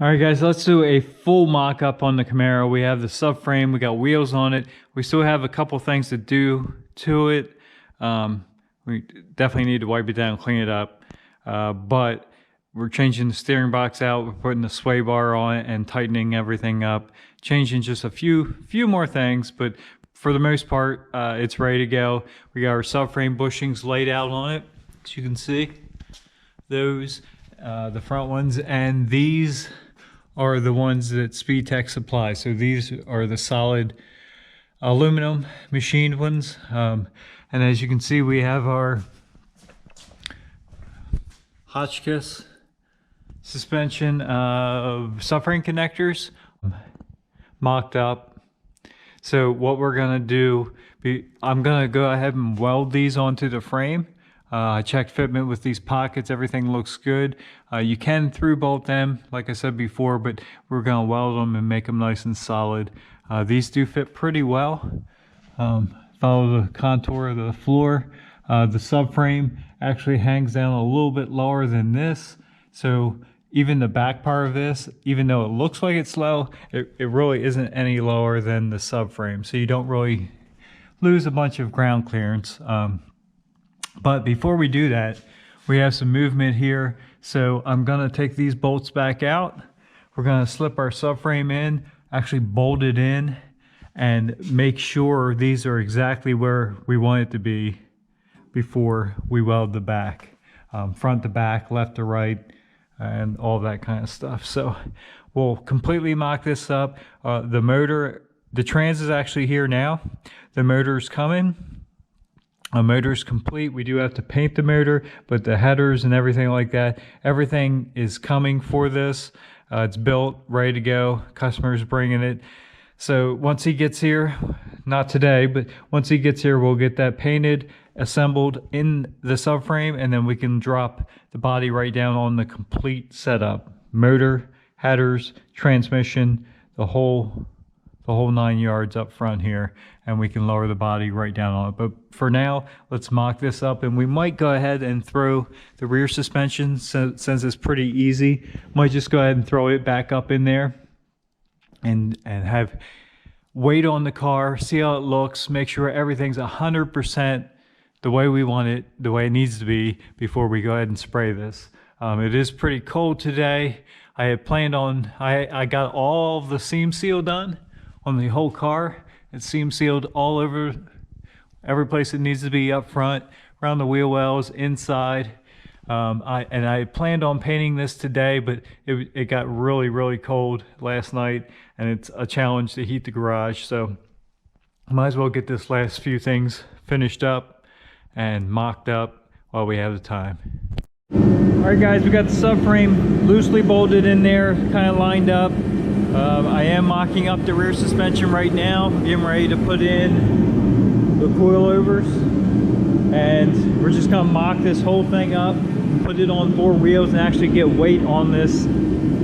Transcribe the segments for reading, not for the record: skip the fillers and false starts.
All right, guys, let's do a full mock-up on the Camaro. We have the subframe, we got wheels on it. We still have a couple things to do to it. We definitely need to wipe it down, clean it up. But we're changing the steering box out, we're putting the sway bar on it and tightening everything up. Changing just a few more things, but for the most part, it's ready to go. We got our subframe bushings laid out on it, as you can see. Those, the front ones, and these are the ones that SpeedTech supplies. So these are the solid aluminum machined ones. And as you can see, we have our Hotchkiss suspension subframe connectors mocked up. So what we're gonna do, I'm gonna go ahead and weld these onto the frame. I checked fitment with these pockets, everything looks good. You can through bolt them, like I said before, but we're gonna weld them and make them nice and solid. These do fit pretty well. Follow the contour of the floor. The subframe actually hangs down a little bit lower than this. So even the back part of this, even though it looks like it's low, it really isn't any lower than the subframe. So you don't really lose a bunch of ground clearance. But before we do that, we have some movement here. So I'm gonna take these bolts back out. We're gonna slip our subframe in, actually bolt it in, and make sure these are exactly where we want it to be before we weld the back. Front to back, left to right, and all that kind of stuff. So we'll completely mock this up. The motor, the trans is actually here now. The motor's coming. The motor's complete. We do have to paint the motor, but the headers and everything like that, everything is coming for this. It's built, ready to go. Customer's bringing it. So once he gets here, not today, but once he gets here, we'll get that painted, assembled in the subframe, and then we can drop the body right down on the complete setup. Motor, headers, transmission, the whole 9 yards up front here, and we can lower the body right down on it. But for now, let's mock this up, and we might go ahead and throw the rear suspension, since it's pretty easy. Might just go ahead and throw it back up in there and have weight on the car, see how it looks, make sure everything's 100% the way we want it, the way it needs to be, before we go ahead and spray this. It is pretty cold today. I had planned on, I got all of the seam seal done on the whole car. It's seam sealed all over, every place it needs to be, up front, around the wheel wells, inside. I planned on painting this today, but it got really cold last night, and it's a challenge to heat the garage. So I might as well get this last few things finished up and mocked up while we have the time. All right, guys, we got the subframe loosely bolted in there, kind of lined up. I am mocking up the rear suspension right now, getting ready to put in the coilovers, and we're just gonna mock this whole thing up, put it on 4 wheels, and actually get weight on this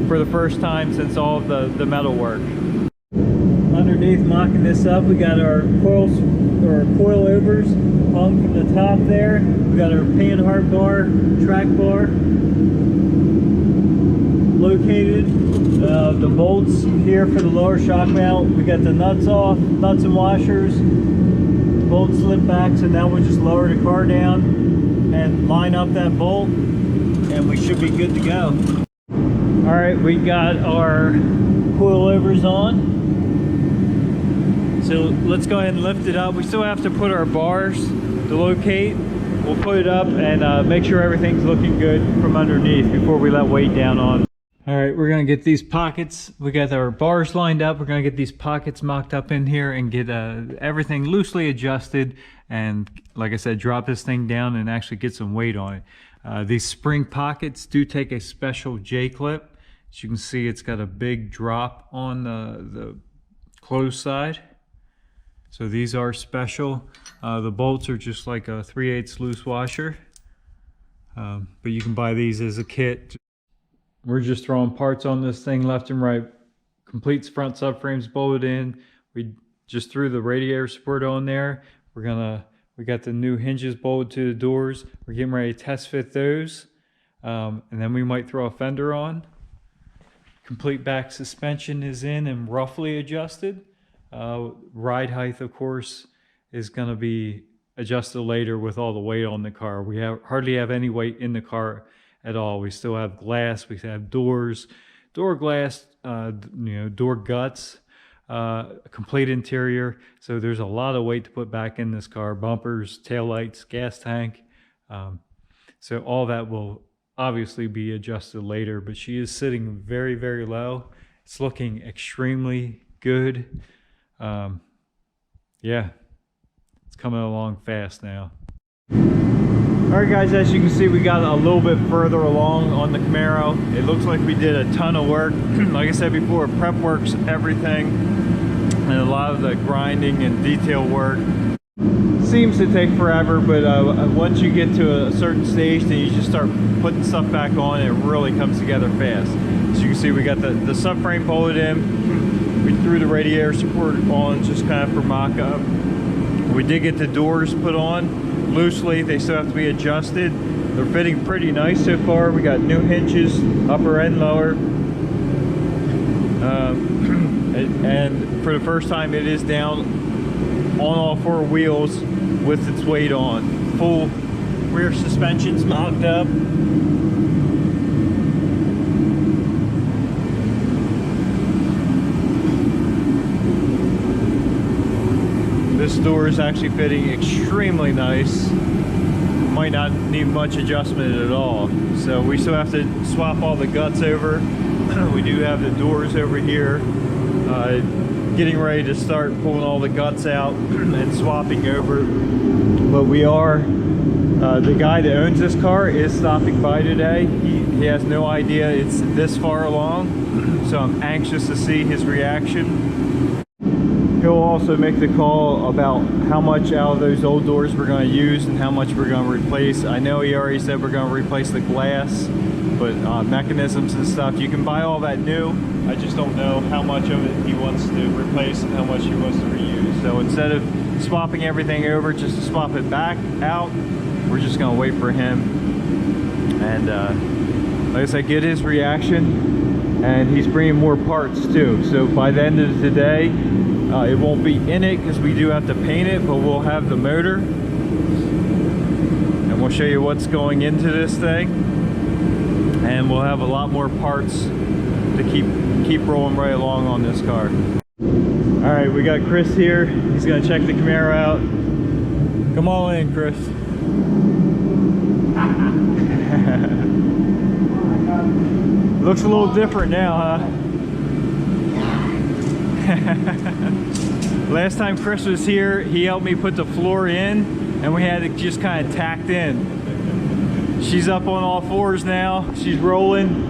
for the first time since all of the metal work. Underneath mocking this up, we got our coilovers hung from the top there. We got our panhard bar, track bar located. The bolts here for the lower shock mount. We got the nuts off, nuts and washers. Bolt slip back, so now we'll just lower the car down and line up that bolt, and we should be good to go. All right, we got our coilovers on. So let's go ahead and lift it up. We still have to put our bars to locate. We'll put it up and make sure everything's looking good from underneath before we let weight down on. All right, we're gonna get these pockets. We got our bars lined up. We're gonna get these pockets mocked up in here and get everything loosely adjusted. And like I said, drop this thing down and actually get some weight on it. These spring pockets do take a special J-clip. As you can see, it's got a big drop on the closed side. So these are special. The bolts are just like a 3/8 loose washer. But you can buy these as a kit. We're just throwing parts on this thing left and right. Complete front subframes bolted in. We just threw the radiator support on there. We got the new hinges bolted to the doors. We're getting ready to test fit those. And then we might throw a fender on. Complete back suspension is in and roughly adjusted. Ride height, of course, is going to be adjusted later with all the weight on the car. We hardly have any weight in the car at all. We still have glass, we have doors, door glass, door guts, complete interior. So there's a lot of weight to put back in this car: bumpers, taillights, gas tank. So all that will obviously be adjusted later, but she is sitting very, very low. It's looking extremely good. Yeah, it's coming along fast now. All right, guys, as you can see, we got a little bit further along on the Camaro. It looks like we did a ton of work. Like I said before, prep work's everything, and a lot of the grinding and detail work seems to take forever, but once you get to a certain stage, then you just start putting stuff back on, and it really comes together fast. As you can see, we got the subframe bolted in. We threw the radiator support on just kind of for mock-up. We did get the doors put on loosely. They still have to be adjusted. They're fitting pretty nice so far. We got new hinges, upper and lower. And for the first time, it is down on all four wheels with its weight on. Full rear suspension's mocked up. This door is actually fitting extremely nice. Might not need much adjustment at all. So we still have to swap all the guts over. We do have the doors over here. Getting ready to start pulling all the guts out and swapping over. But we are, the guy that owns this car is stopping by today. He has no idea it's this far along, so I'm anxious to see his reaction. He'll also make the call about how much out of those old doors we're going to use and how much we're going to replace. I know he already said we're going to replace the glass, but mechanisms and stuff, you can buy all that new. I just don't know how much of it he wants to replace and how much he wants to reuse. So instead of swapping everything over just to swap it back out, we're just going to wait for him and like I said, get his reaction. And he's bringing more parts too, so by the end of the day, it won't be in it because we do have to paint it, but we'll have the motor and we'll show you what's going into this thing, and we'll have a lot more parts to keep rolling right along on this car. All right, we got Chris here. He's gonna check the Camaro out. Come on in, Chris. Looks a little different now, huh? Last time Chris was here, he helped me put the floor in, and we had it just kind of tacked in. She's up on all fours now. She's rolling.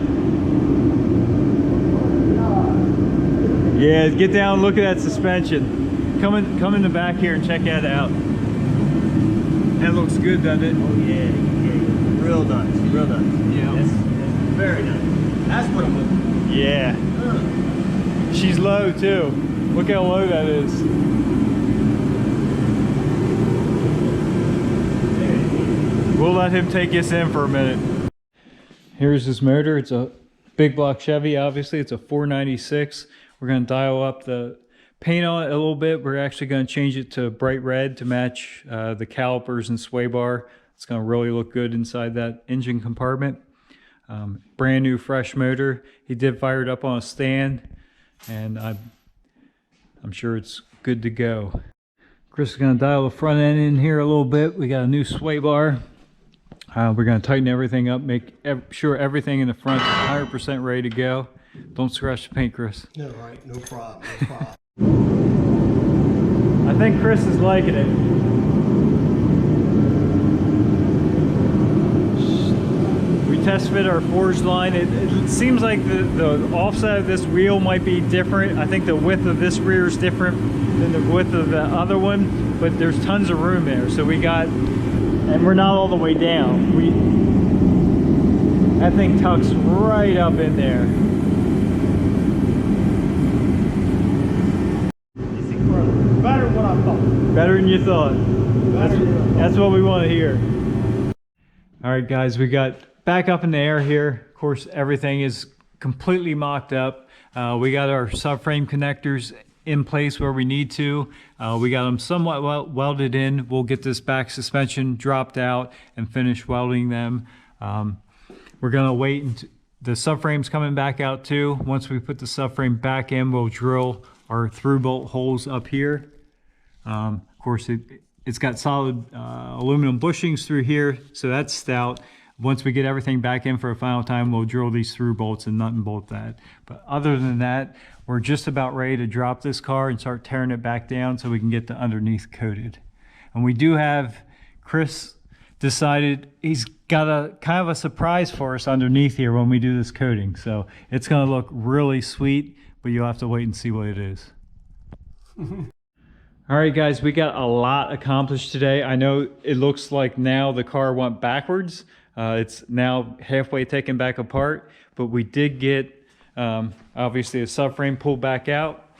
Yeah, get down and look at that suspension. Come in the back here and check that out. That looks good, doesn't it? Oh yeah, yeah. Real nice, real nice. Yeah. That's very nice. That's what I'm looking for. Yeah. She's low too. Look how low that is. We'll let him take us in for a minute. Here's his motor. It's a big block Chevy, obviously. It's a 496. We're going to dial up the paint on it a little bit. We're actually going to change it to bright red to match the calipers and sway bar. It's going to really look good inside that engine compartment. Brand new fresh motor. He did fire it up on a stand, and I'm sure it's good to go. Chris is going to dial the front end in here a little bit. We got a new sway bar. We're going to tighten everything up, make sure everything in the front is 100% ready to go. Don't scratch the paint, Chris. No, right, no problem, no problem. I think Chris is liking it. We test fit our forged line. It seems like the offset of this wheel might be different. I think the width of this rear is different than the width of the other one, but there's tons of room there. So we got, and we're not all the way down. That thing tucks right up in there. Better than what I thought. Better than you thought. That's what we want to hear. All right, guys, we got back up in the air here. Of course, everything is completely mocked up. We got our subframe connectors in place where we need to. We got them somewhat welded in. We'll get this back suspension dropped out and finish welding them. We're gonna wait until the subframe's coming back out too. Once we put the subframe back in, we'll drill our through bolt holes up here. Of course, it's got solid aluminum bushings through here, so that's stout. Once we get everything back in for a final time, we'll drill these through bolts and nut and bolt that. But other than that, we're just about ready to drop this car and start tearing it back down so we can get the underneath coated. And we do have, Chris decided he's got a kind of a surprise for us underneath here when we do this coating. So it's gonna look really sweet, but you'll have to wait and see what it is. All right, guys, we got a lot accomplished today. I know it looks like now the car went backwards. It's now halfway taken back apart, but we did get, obviously, a subframe pulled back out.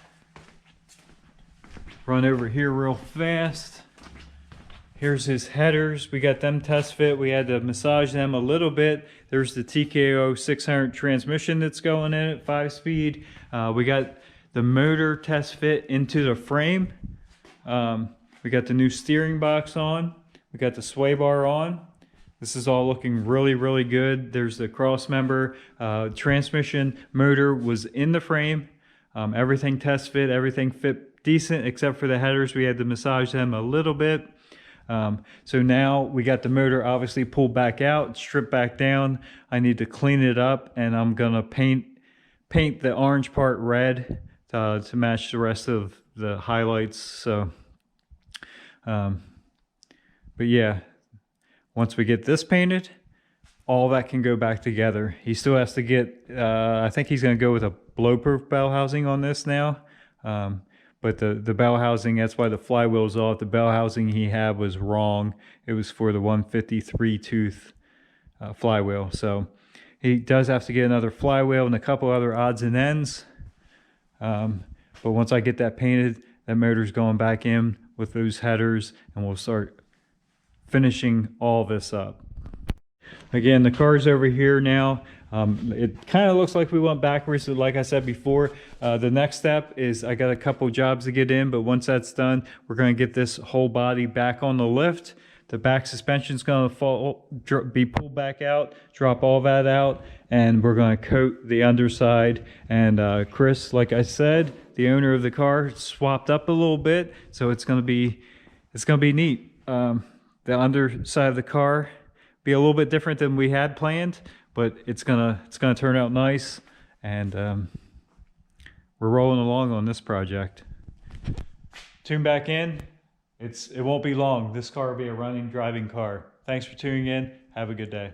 Run over here real fast. Here's his headers. We got them test fit. We had to massage them a little bit. There's the TKO 600 transmission that's going in at 5-speed. We got the motor test fit into the frame. We got the new steering box on. We got the sway bar on. This is all looking really, really good. There's the cross member. Transmission motor was in the frame. Everything test fit. Everything fit decent except for the headers. We had to massage them a little bit. So now we got the motor obviously pulled back out, stripped back down. I need to clean it up, and I'm gonna paint the orange part red to match the rest of the highlights. So, but yeah, once we get this painted, all that can go back together. He still has to get, I think he's gonna go with a blow-proof bell housing on this now. But the bell housing, that's why the flywheel's off. The bell housing he had was wrong. It was for the 153 tooth flywheel. So he does have to get another flywheel and a couple other odds and ends. But once I get that painted, that motor's going back in with those headers, and we'll start finishing all this up. Again, the car's over here now. It kind of looks like we went backwards. So like I said before, the next step is I got a couple jobs to get in, but once that's done, we're going to get this whole body back on the lift. The back suspension is going to be pulled back out, drop all that out, and we're going to coat the underside. And Chris, like I said, the owner of the car, swapped up a little bit, so it's going to be neat. The underside of the car be a little bit different than we had planned, but it's gonna turn out nice, and we're rolling along on this project. Tune back in. It won't be long. This car will be a running, driving car. Thanks for tuning in. Have a good day.